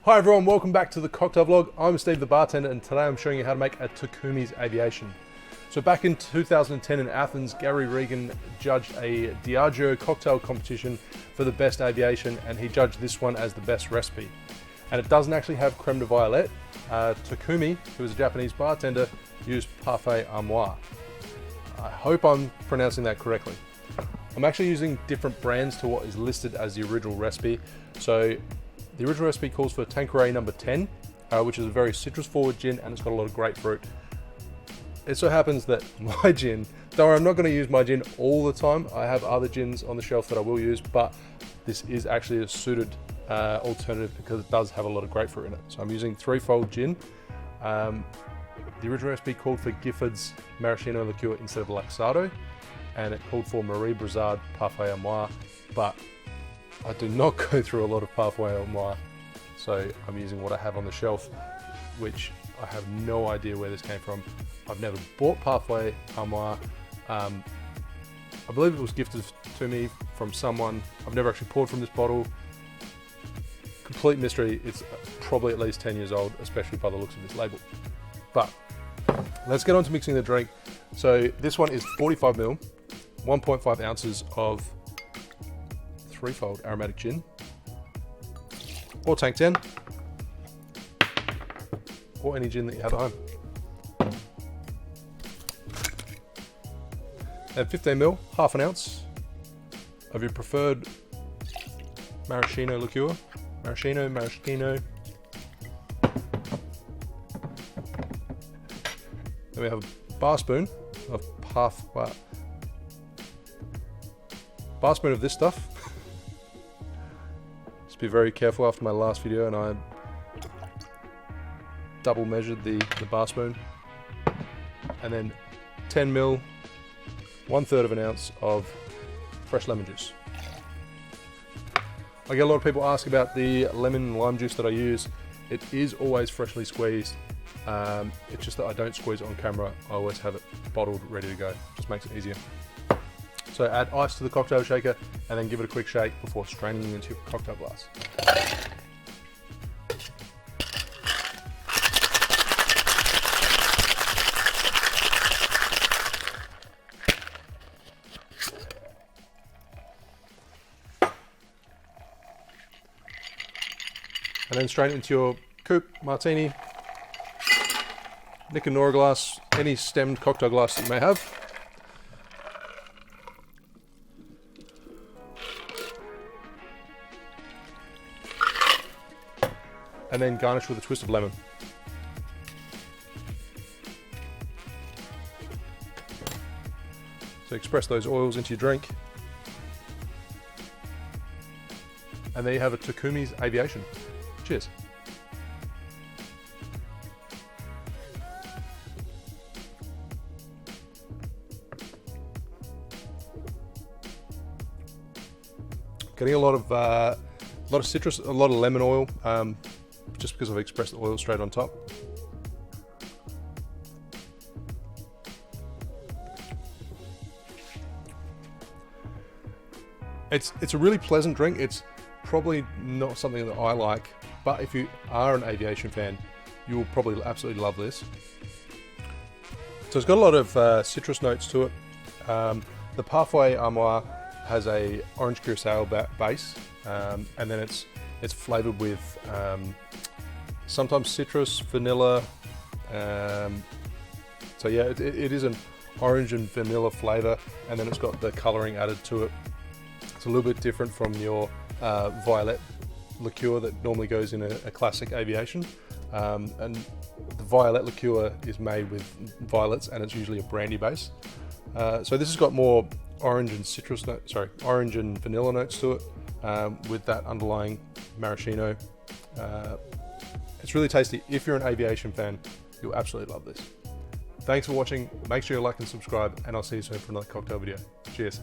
Hi everyone, welcome back to the cocktail vlog. I'm Steve the bartender, and today I'm showing you how to make a Takumi's Aviation. So back in 2010 in Athens, Gary Regan judged a Diageo cocktail competition for the best aviation, and he judged this one as the best recipe. And it doesn't actually have Creme de Violette. Takumi, who is a Japanese bartender, used Parfait Amour. I hope I'm pronouncing that correctly. I'm actually using different brands to what is listed as the original recipe. So the original recipe calls for Tanqueray number 10, which is a very citrus forward gin, and it's got a lot of grapefruit. It so happens that my gin, though I'm not going to use my gin all the time, I have other gins on the shelf that I will use, but this is actually a suited alternative because it does have a lot of grapefruit in it. So I'm using threefold gin. The original recipe called for Gifford's maraschino liqueur instead of Luxardo, and it called for Marie Brizard Parfait Amour, but I do not go through a lot of Parfait Amour, so I'm using what I have on the shelf, which I have no idea where this came from. I've never bought Parfait Amour. I believe it was gifted to me from someone. I've never actually poured from this bottle. Complete mystery. It's probably at least 10 years old, especially by the looks of this label. But let's get on to mixing the drink. So this one is 45 ml, 1.5 ounces of threefold aromatic gin, or Tank 10, or any gin that you have at home. And 15 ml, half an ounce of your preferred maraschino liqueur. Maraschino. Then we have a bar spoon of this stuff. Just be very careful after my last video, and I double measured the bar spoon. And then 10 ml, 1/3 of an ounce of fresh lemon juice. I get a lot of people ask about the lemon and lime juice that I use. It is always freshly squeezed. It's just that I don't squeeze it on camera. I always have it bottled, ready to go. Just makes it easier. So add ice to the cocktail shaker and then give it a quick shake before straining into your cocktail glass. And then strain it into your coupe, martini, Nick and Nora glass, any stemmed cocktail glass that you may have. And then garnish with a twist of lemon. So express those oils into your drink. And there you have a Takumi's Aviation. Cheers. Getting a lot of citrus, a lot of lemon oil, just because I've expressed the oil straight on top. It's a really pleasant drink. It's probably not something that I like, but if you are an aviation fan, you will probably absolutely love this. So it's got a lot of citrus notes to it. The Parfait Amour has a orange curacao base, and then it's flavored with sometimes citrus, vanilla. So yeah, it is an orange and vanilla flavor, and then it's got the coloring added to it. It's a little bit different from your violet liqueur that normally goes in a classic aviation, and the violet liqueur is made with violets, and it's usually a brandy base. So this has got more orange and vanilla notes to it, with that underlying maraschino. It's really tasty. If you're an aviation fan, you'll absolutely love this. Thanks for watching. Make sure you like and subscribe, and I'll see you soon for another cocktail video. Cheers.